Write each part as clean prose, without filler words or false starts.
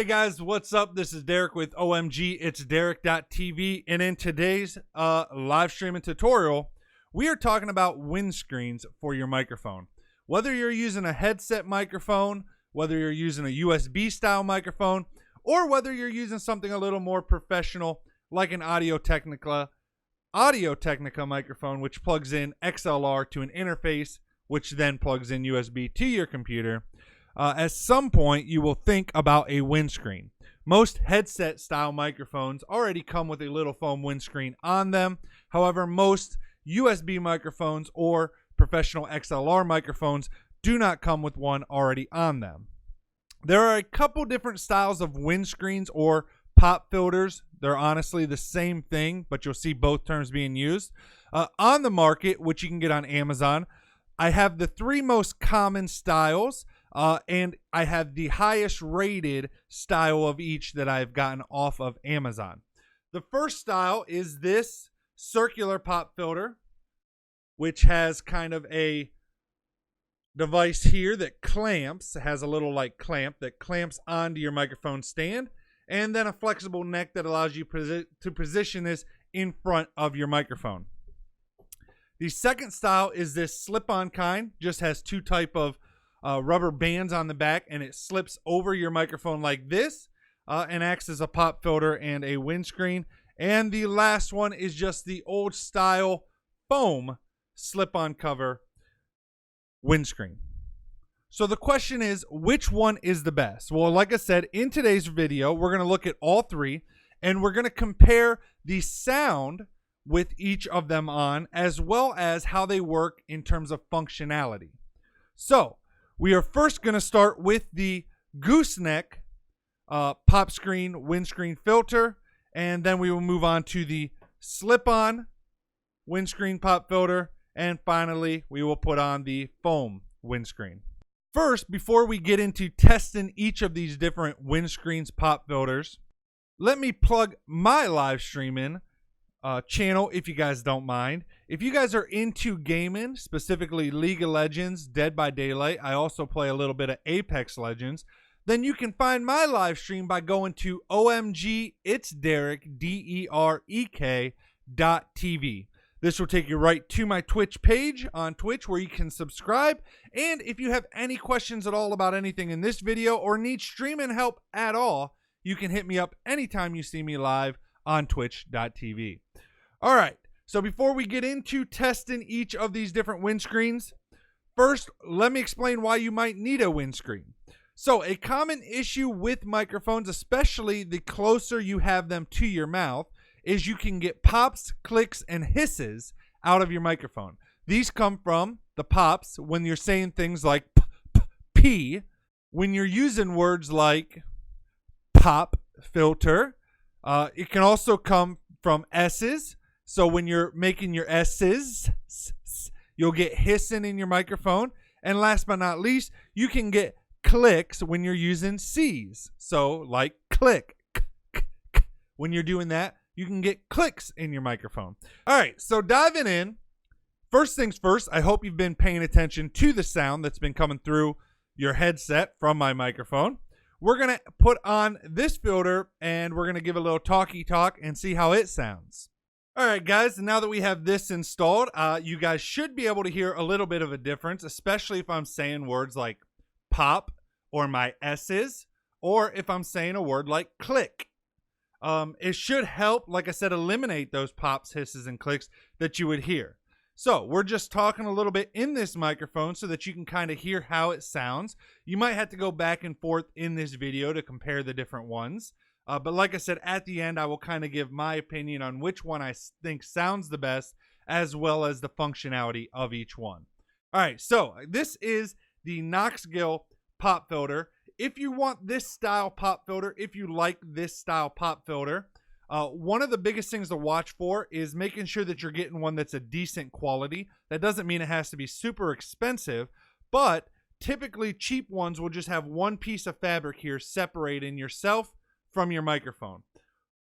Hey guys, what's up? This is Derek with OMG. It's Derek.tv, and in today's live streaming tutorial, we are talking about windscreens for your microphone. Whether you're using a headset microphone, whether you're using a USB style microphone, or whether you're using something a little more professional like an Audio-Technica microphone, which plugs in XLR to an interface, which then plugs in USB to your computer. At some point, you will think about a windscreen. Most headset style microphones already come with a little foam windscreen on them. However, most USB microphones or professional XLR microphones do not come with one already on them. There are a couple different styles of windscreens or pop filters. They're honestly the same thing, but you'll see both terms being used on the market, which you can get on Amazon. I have the three most common styles. And I have the highest rated style of each that I've gotten off of Amazon. The first style is this circular pop filter, which has kind of a device here that clamps, has a little like clamp that clamps onto your microphone stand, and then a flexible neck that allows you to position this in front of your microphone. The second style is this slip-on kind, just has two type of rubber bands on the back, and it slips over your microphone like this and acts as a pop filter and a windscreen. And the last one is just the old style foam slip-on cover windscreen. So the question is, which one is the best? Well, like I said, in today's video, we're going to look at all three, and we're going to compare the sound with each of them on, as well as how they work in terms of functionality. So we are first going to start with the gooseneck pop screen windscreen filter, and then we will move on to the slip-on windscreen pop filter, and finally we will put on the foam windscreen. First, before we get into testing each of these different windscreens pop filters, let me plug my live streaming channel if you guys don't mind. If you guys are into gaming, specifically League of Legends, Dead by Daylight, I also play a little bit of Apex Legends, then you can find my live stream by going to OMG It's Derek DEREK.tv. This will take you right to my Twitch page on Twitch where you can subscribe. And if you have any questions at all about anything in this video or need streaming help at all, you can hit me up anytime you see me live on twitch.tv. All right, so before we get into testing each of these different windscreens, first, let me explain why you might need a windscreen. So a common issue with microphones, especially the closer you have them to your mouth, is you can get pops, clicks, and hisses out of your microphone. These come from the pops when you're saying things like p, when you're using words like pop filter. It can also come from S's. So when you're making your S's, you'll get hissing in your microphone. And last but not least, you can get clicks when you're using C's. So like click. When you're doing that, you can get clicks in your microphone. All right, so diving in, first things first, I hope you've been paying attention to the sound that's been coming through your headset from my microphone. We're going to put on this filter, and we're going to give a little talky talk and see how it sounds. All right, guys, now that we have this installed, you guys should be able to hear a little bit of a difference, especially if I'm saying words like pop or my S's, or if I'm saying a word like click. It should help, like I said, eliminate those pops, hisses, and clicks that you would hear. So we're just talking a little bit in this microphone so that you can kind of hear how it sounds. You might have to go back and forth in this video to compare the different ones. But like I said, at the end, I will kind of give my opinion on which one I think sounds the best, as well as the functionality of each one. All right, so this is the Knoxville pop filter. If you want this style pop filter, if you like this style pop filter, one of the biggest things to watch for is making sure that you're getting one that's a decent quality. That doesn't mean it has to be super expensive, but typically cheap ones will just have one piece of fabric here separating yourself from your microphone.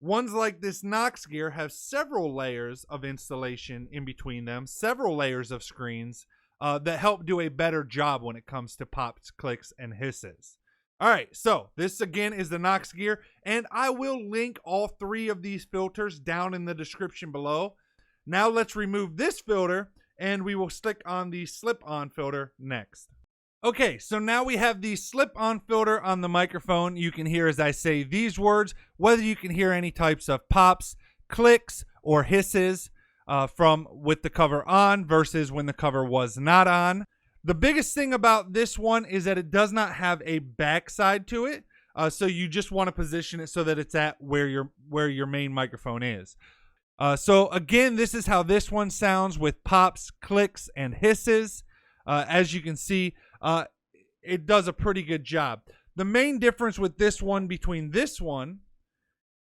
Ones like this Knox gear have several layers of installation in between them, several layers of screens that help do a better job when it comes to pops, clicks, and hisses. All right, so this again is the Knox gear, and I will link all 3 of these filters down in the description below. Now let's remove this filter, and we will stick on the slip-on filter next. Okay, so now we have the slip-on filter on the microphone. You can hear as I say these words, whether you can hear any types of pops, clicks, or hisses from with the cover on versus when the cover was not on. The biggest thing about this one is that it does not have a backside to it, so you just want to position it so that it's at where your main microphone is. So again, this is how this one sounds with pops, clicks, and hisses. As you can see, it does a pretty good job. The main difference with this one between this one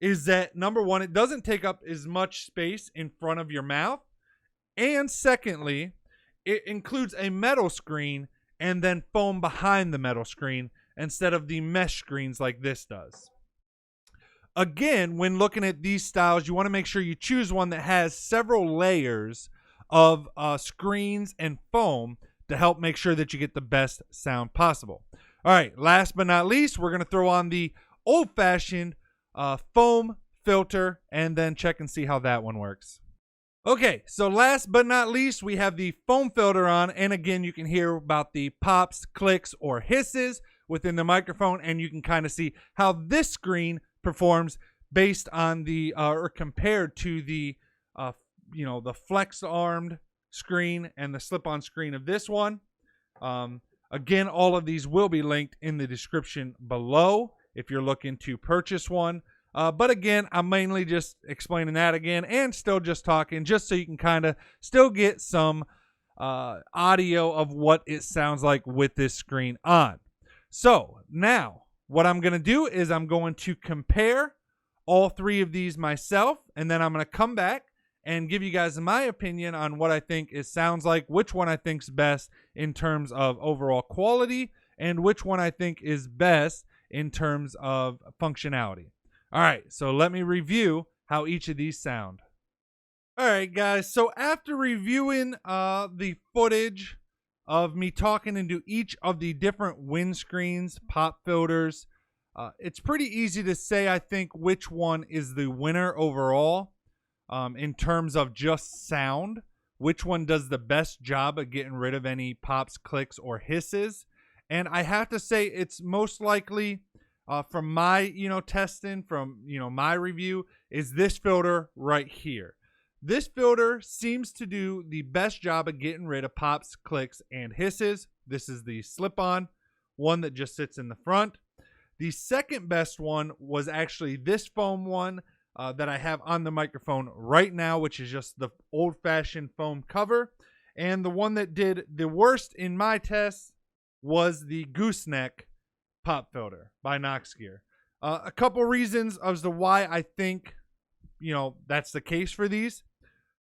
is that, number one, it doesn't take up as much space in front of your mouth, and secondly, it includes a metal screen and then foam behind the metal screen instead of the mesh screens like this does. Again, when looking at these styles, you want to make sure you choose one that has several layers of screens and foam to help make sure that you get the best sound possible. All right, last but not least, we're going to throw on the old-fashioned foam filter and then check and see how that one works. Okay, so last but not least, we have the foam filter on, and again, you can hear about the pops, clicks, or hisses within the microphone, and you can kind of see how this screen performs based on the or compared to the the flex-armed screen and the slip-on screen of this one. Again, all of these will be linked in the description below if you're looking to purchase one. But again, I'm mainly just explaining that again and still just talking just so you can kind of still get some audio of what it sounds like with this screen on. So now what I'm going to do is I'm going to compare all 3 of these myself, and then I'm going to come back and give you guys my opinion on what I think it sounds like, which one I think is best in terms of overall quality, and which one I think is best in terms of functionality. All right, so let me review how each of these sound. All right, guys, so after reviewing the footage of me talking into each of the different windscreens, pop filters, it's pretty easy to say, I think, which one is the winner overall in terms of just sound, which one does the best job of getting rid of any pops, clicks, or hisses. And I have to say it's most likely from my testing, from my review, is this filter right here. This filter seems to do the best job of getting rid of pops, clicks, and hisses. This is the slip-on one that just sits in the front. The second best one was actually this foam one that I have on the microphone right now, which is just the old-fashioned foam cover. And the one that did the worst in my test was the gooseneck pop filter by Knox Gear. A couple reasons as to why I think that's the case for these.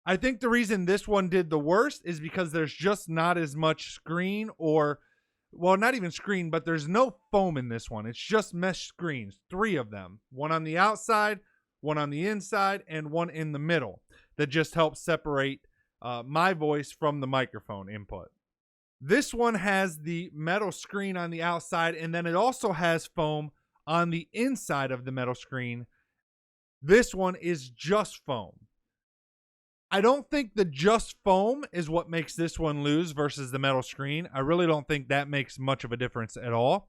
I think the reason this one did the worst is because there's just not as much screen, or well, not even screen, but there's no foam in this one. It's just mesh screens, 3 of them, one on the outside, one on the inside, and one in the middle that just helps separate my voice from the microphone input. This one has the metal screen on the outside, and then it also has foam on the inside of the metal screen. This one is just foam. I don't think the just foam is what makes this one lose versus the metal screen. I really don't think that makes much of a difference at all.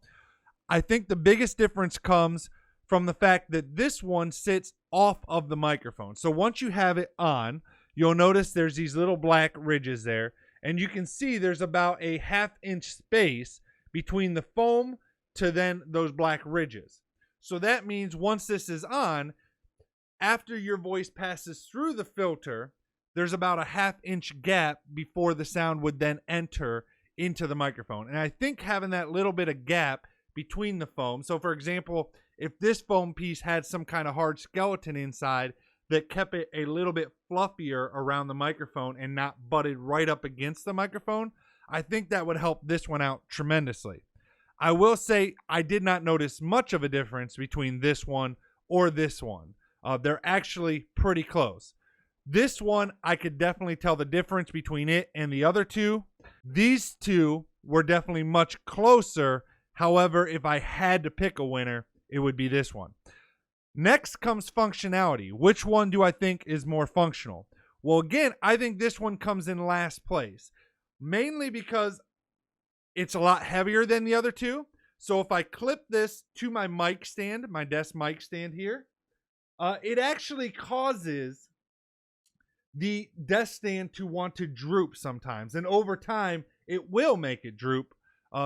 I think the biggest difference comes from the fact that this one sits off of the microphone. So once you have it on, you'll notice there's these little black ridges there. And you can see there's about a 1/2 inch space between the foam to then those black ridges. So that means once this is on, after your voice passes through the filter, there's about a 1/2 inch gap before the sound would then enter into the microphone. And I think having that little bit of gap between the foam, so for example, if this foam piece had some kind of hard skeleton inside that kept it a little bit fluffier around the microphone and not butted right up against the microphone, I think that would help this one out tremendously. I will say I did not notice much of a difference between this one or this one. They're actually pretty close. This one, I could definitely tell the difference between it and the other two. These two were definitely much closer However, if I had to pick a winner, it would be this one. Next comes functionality. Which one do I think is more functional? Well, again, I think this one comes in last place, mainly because it's a lot heavier than the other two. So if I clip this to my mic stand, my desk mic stand here, it actually causes the desk stand to want to droop sometimes. And over time, it will make it droop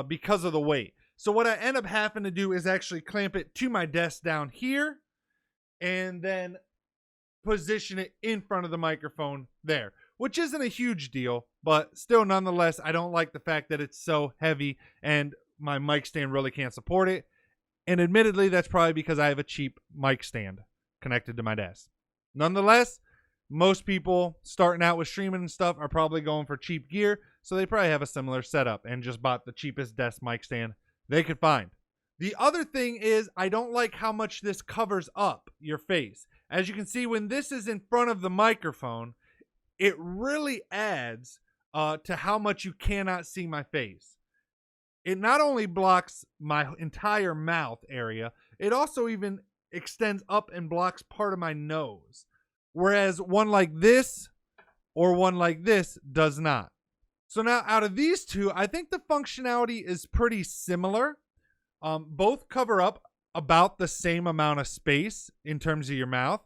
because of the weight. So what I end up having to do is actually clamp it to my desk down here and then position it in front of the microphone there, which isn't a huge deal, but still nonetheless, I don't like the fact that it's so heavy and my mic stand really can't support it. And admittedly, that's probably because I have a cheap mic stand connected to my desk. Nonetheless, most people starting out with streaming and stuff are probably going for cheap gear, so they probably have a similar setup and just bought the cheapest desk mic stand they could find. The other thing is I don't like how much this covers up your face. As you can see, when this is in front of the microphone, it really adds to how much you cannot see my face. It not only blocks my entire mouth area, it also even extends up and blocks part of my nose. Whereas one like this or one like this does not. So now out of these two, I think the functionality is pretty similar. Both cover up about the same amount of space in terms of your mouth.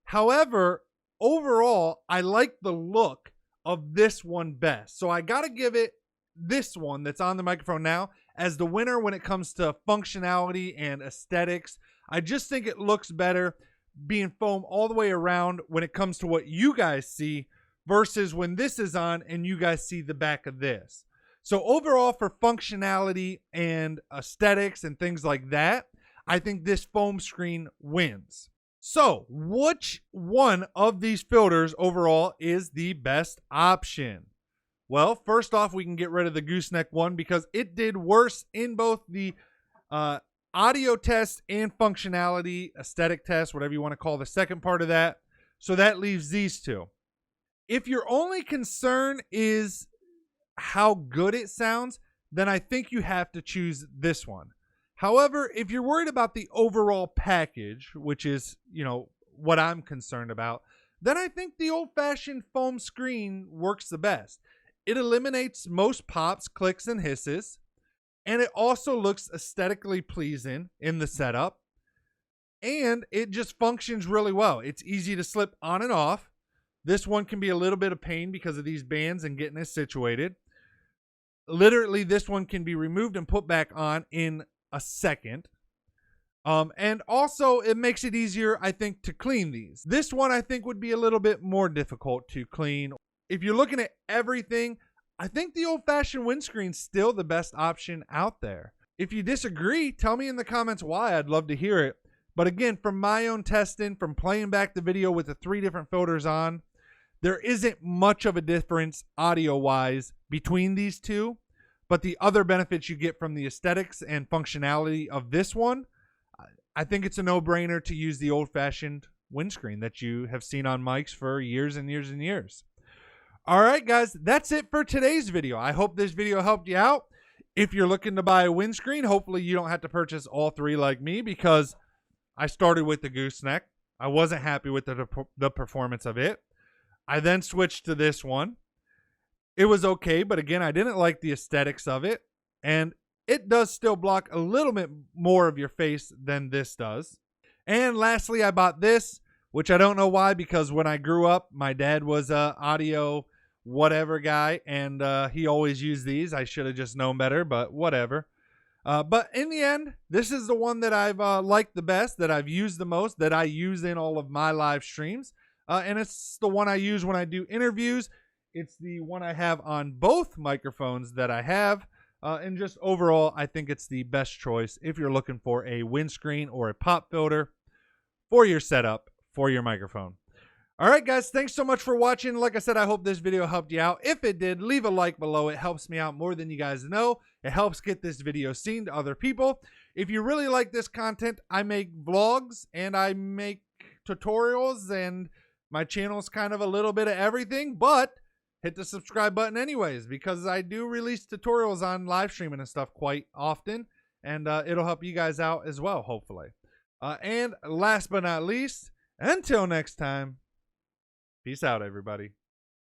However, overall, I like the look of this one best. So I got to give it this one that's on the microphone now as the winner when it comes to functionality and aesthetics. I just think it looks better being foam all the way around when it comes to what you guys see versus when this is on and you guys see the back of this. So overall, for functionality and aesthetics and things like that, I think this foam screen wins. So which one of these filters overall is the best option? Well, first off, we can get rid of the gooseneck one because it did worse in both the audio test and functionality, aesthetic test, whatever you want to call the second part of that. So that leaves these two. If your only concern is how good it sounds, then I think you have to choose this one. However, if you're worried about the overall package, which is, what I'm concerned about, then I think the old-fashioned foam screen works the best. It eliminates most pops, clicks, and hisses, and it also looks aesthetically pleasing in the setup, and it just functions really well. It's easy to slip on and off. This one can be a little bit of pain because of these bands and getting it situated. Literally, this one can be removed and put back on in a second. And also, it makes it easier, I think, to clean these. This one, I think, would be a little bit more difficult to clean. If you're looking at everything, I think the old-fashioned windscreen's still the best option out there. If you disagree, tell me in the comments why. I'd love to hear it. But again, from my own testing, from playing back the video with the 3 different filters on, there isn't much of a difference audio-wise between these two. But the other benefits you get from the aesthetics and functionality of this one, I think it's a no-brainer to use the old-fashioned windscreen that you have seen on mics for years and years and years. All right, guys, that's it for today's video. I hope this video helped you out. If you're looking to buy a windscreen, hopefully you don't have to purchase all 3 like me because I started with the gooseneck. I wasn't happy with the performance of it. I then switched to this one. It was okay, but again, I didn't like the aesthetics of it, and it does still block a little bit more of your face than this does. And lastly, I bought this, which I don't know why, because when I grew up, my dad was a audio whatever guy, and he always used these. I should have just known better, but whatever. But in the end, this is the one that I've liked the best, that I've used the most, that I use in all of my live streams. And it's the one I use when I do interviews. It's the one I have on both microphones that I have. And just overall, I think it's the best choice if you're looking for a windscreen or a pop filter for your setup for your microphone. All right, guys, thanks so much for watching. Like I said, I hope this video helped you out. If it did, leave a like below. It helps me out more than you guys know. It helps get this video seen to other people. If you really like this content, I make vlogs and I make tutorials, and my channel's kind of a little bit of everything, but hit the subscribe button anyways, because I do release tutorials on live streaming and stuff quite often. and it'll help you guys out as well, hopefully. And last but not least, until next time, peace out, everybody.